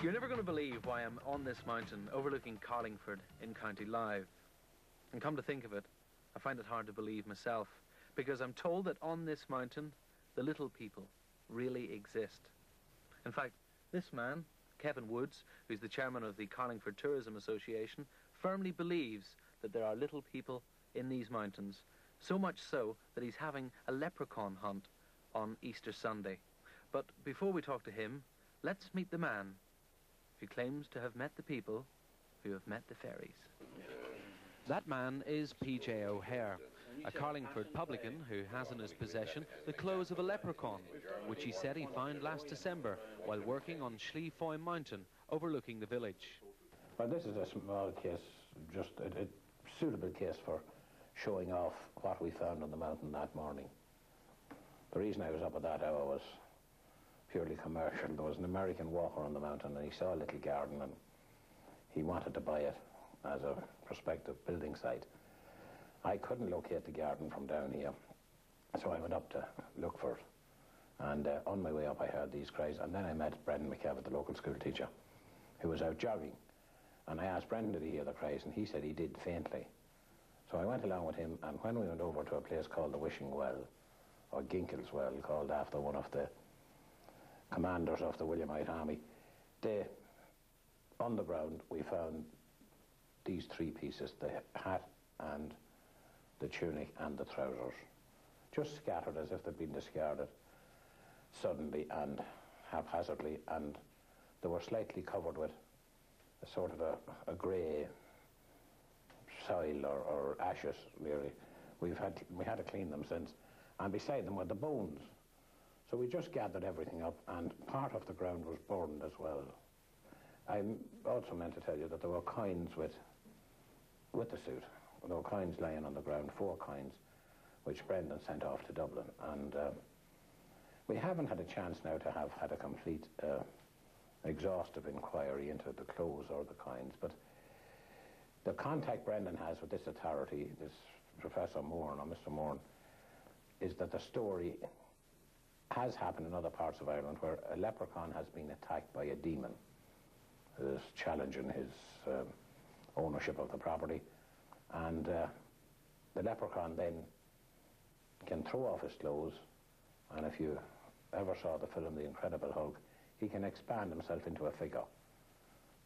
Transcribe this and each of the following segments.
You're never going to believe why I'm on this mountain overlooking Carlingford in County Louth. And come to think of it, I find it hard to believe myself, because I'm told that on this mountain, the little people really exist. In fact, this man, Kevin Woods, who's the chairman of the Carlingford Tourism Association, firmly believes that there are little people in these mountains, so much so that he's having a leprechaun hunt on Easter Sunday. But before we talk to him, let's meet the man who claims to have met the people who have met the fairies. That man is P.J. O'Hare, a Carlingford publican who has in his possession the clothes of a leprechaun, which he said he found last December while working on Schleefoy Mountain, overlooking the village. Well, this is a small case, just a suitable case for showing off what we found on the mountain that morning. The reason I was up at that hour was purely commercial. There was an American walker on the mountain and he saw a little garden and he wanted to buy it as a prospective building site. I couldn't locate the garden from down here, so I went up to look for it. And on my way up I heard these cries, and then I met Brendan McCavitt, the local school teacher, who was out jogging. And I asked Brendan did he hear the cries, and he said he did faintly. So I went along with him, and when we went over to a place called the Wishing Well, or Ginkell's Well, called after one of the commanders of the Williamite Army, on the ground we found these three pieces, the hat and the tunic and the trousers, just scattered as if they'd been discarded suddenly and haphazardly, and they were slightly covered with a sort of a grey soil or ashes, really. We had to clean them since, and beside them were the bones. So we just gathered everything up, and part of the ground was burned as well. I also meant to tell you that there were coins with the suit. There were coins laying on the ground, 4 coins, which Brendan sent off to Dublin. And we haven't had a chance now to have had a complete exhaustive inquiry into the clothes or the coins, but the contact Brendan has with this authority, this Professor Moore, or Mr. Moore, is that the story has happened in other parts of Ireland where a leprechaun has been attacked by a demon who is challenging his ownership of the property, and the leprechaun then can throw off his clothes, and if you ever saw the film The Incredible Hulk, he can expand himself into a figure.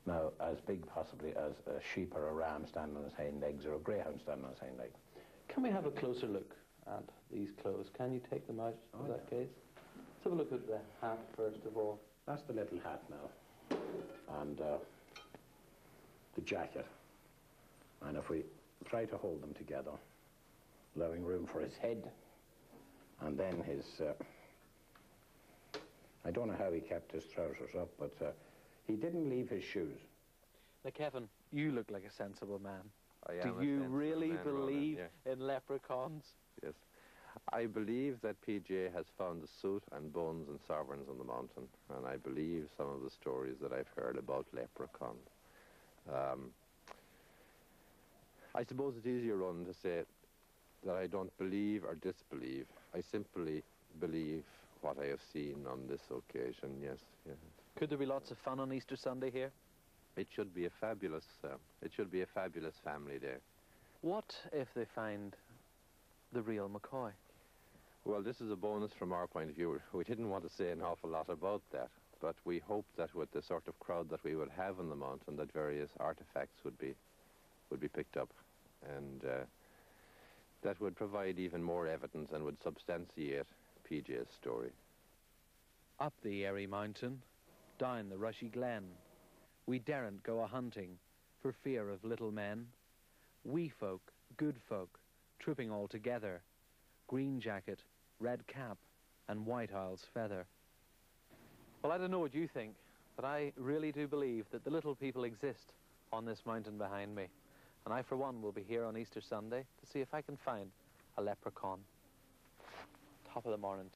Now, as big possibly as a sheep or a ram standing on his hind legs, or a greyhound standing on his hind legs. Can we have a closer look at these clothes? Can you take them out of that case? Let's have a look at the hat first of all. That's the little hat now, and the jacket. And if we try to hold them together, allowing room for his head, and then his, I don't know how he kept his trousers up, but he didn't leave his shoes. Now, Kevin, you look like a sensible man. Do you really believe in leprechauns? Yes. I believe that PJ has found the suit and bones and sovereigns on the mountain, and I believe some of the stories that I've heard about leprechauns. I suppose it's easier, Ron, to say that I don't believe or disbelieve. I simply believe what I have seen on this occasion, yes. Could there be lots of fun on Easter Sunday here? It should be a fabulous family day. What if they find the real McCoy? Well, this is a bonus from our point of view. We didn't want to say an awful lot about that, but we hope that with the sort of crowd that we would have on the mountain, that various artifacts would be picked up, and that would provide even more evidence and would substantiate PJ's story. Up the airy mountain, down the rushy glen, we daren't go a-hunting for fear of little men. Wee folk, good folk, trooping all together, green jacket, red cap, and white owl's feather. Well, I don't know what you think, but I really do believe that the little people exist on this mountain behind me. And I, for one, will be here on Easter Sunday to see if I can find a leprechaun. Top of the morning.